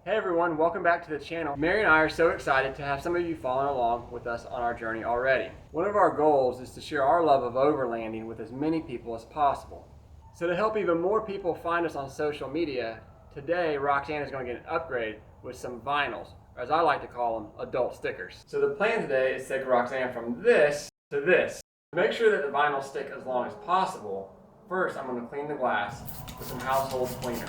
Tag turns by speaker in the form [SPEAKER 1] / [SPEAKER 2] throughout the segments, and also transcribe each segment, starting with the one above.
[SPEAKER 1] Hey everyone, welcome back to the channel. Mary and I are so excited to have some of you following along with us on our journey already. One of our goals is to share our love of overlanding with as many people as possible. So to help even more people find us on social media, today Roxanne is going to get an upgrade with some vinyls, or as I like to call them, adult stickers. So the plan today is to take Roxanne from this to this. To make sure that the vinyls stick as long as possible, first I'm going to clean the glass with some household cleaner.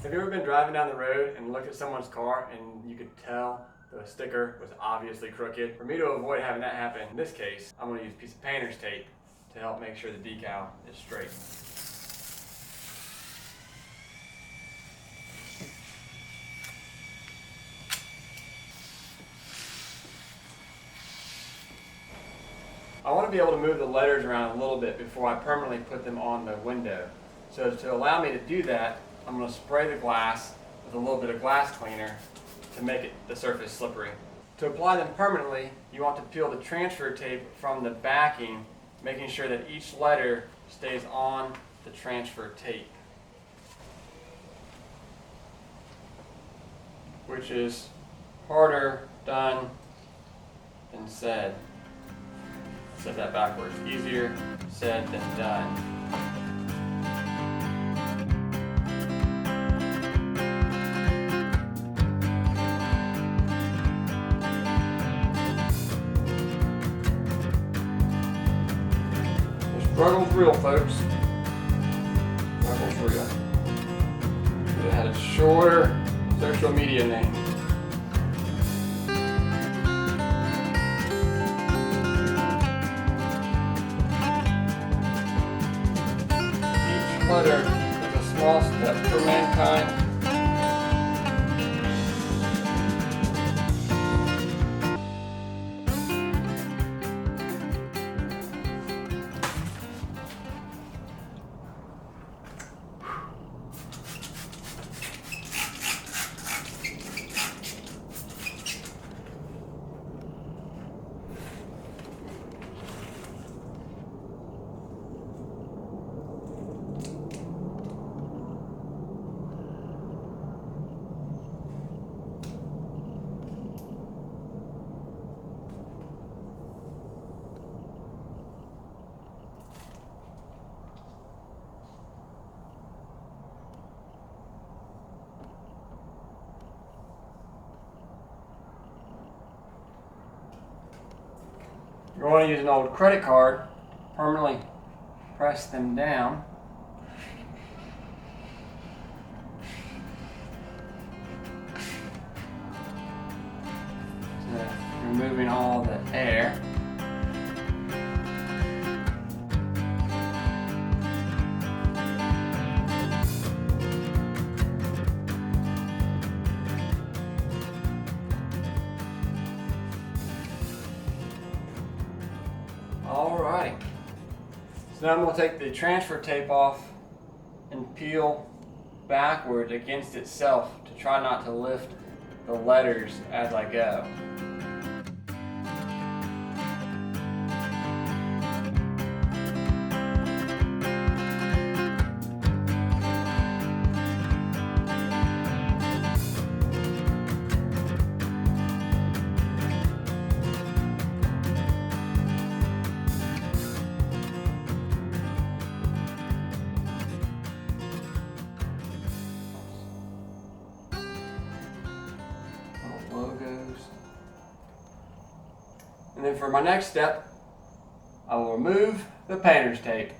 [SPEAKER 1] Have you ever been driving down the road and looked at someone's car and you could tell the sticker was obviously crooked? For me to avoid having that happen in this case, I'm going to use a piece of painter's tape to help make sure the decal is straight. I want to be able to move the letters around a little bit before I permanently put them on the window. So to allow me to do that, I'm going to spray the glass with a little bit of glass cleaner to make the surface slippery. To apply them permanently, you want to peel the transfer tape from the backing, making sure that each letter stays on the transfer tape, which is harder done than said. I said that backwards. Easier said than done. Struggle's real, folks. Struggle's real. It had a shorter social media name. Each letter is a small step for mankind. You're going to use an old credit card, permanently press them down. So removing all the air. Alrighty, so now I'm going to take the transfer tape off and peel backwards against itself to try not to lift the letters as I go. Logos. And then for my next step, I will remove the painter's tape.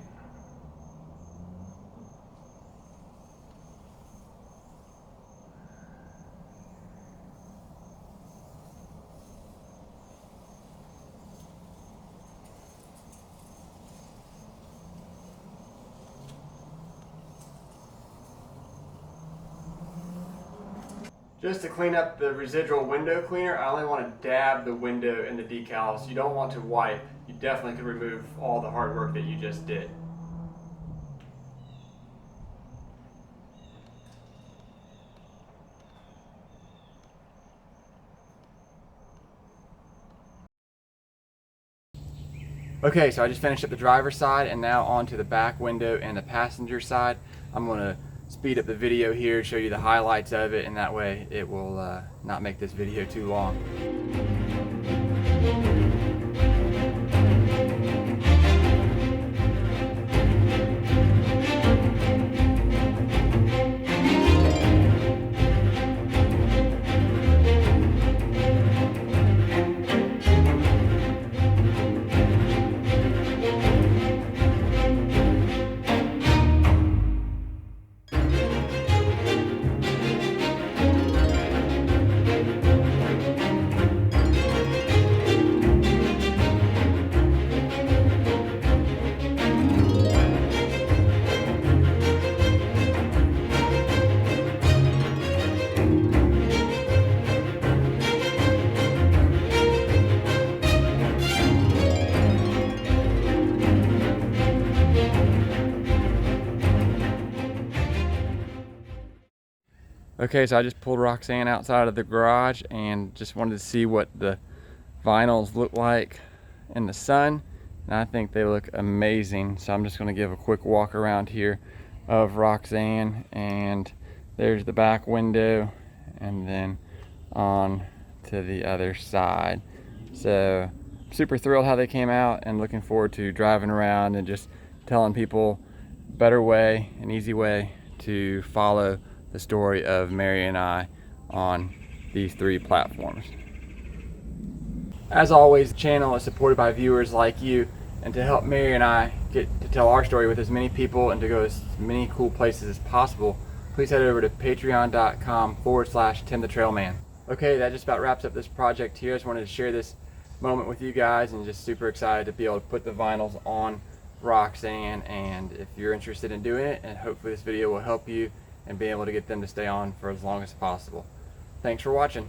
[SPEAKER 1] Just to clean up the residual window cleaner, I only want to dab the window and the decals. You don't want to wipe. You definitely could remove all the hard work that you just did. Okay, so I just finished up the driver's side and now onto the back window and the passenger side. I'm going to speed up the video here, show you the highlights of it, and that way it will not make this video too long. Okay, so I just pulled Roxanne outside of the garage and just wanted to see what the vinyls look like in the sun, and I think they look amazing. So I'm just going to give a quick walk around here of Roxanne, and there's the back window and then on to the other side. So super thrilled how they came out and looking forward to driving around and just telling people a better way, an easy way to follow the story of Mary and I on these 3 platforms. As always, the channel is supported by viewers like you, and to help Mary and I get to tell our story with as many people and to go as many cool places as possible, please head over to patreon.com/Tim the Trailman. Okay, that just about wraps up this project here. I just wanted to share this moment with you guys, and just super excited to be able to put the vinyls on Roxanne. And if you're interested in doing it, and hopefully this video will help you and be able to get them to stay on for as long as possible. Thanks for watching.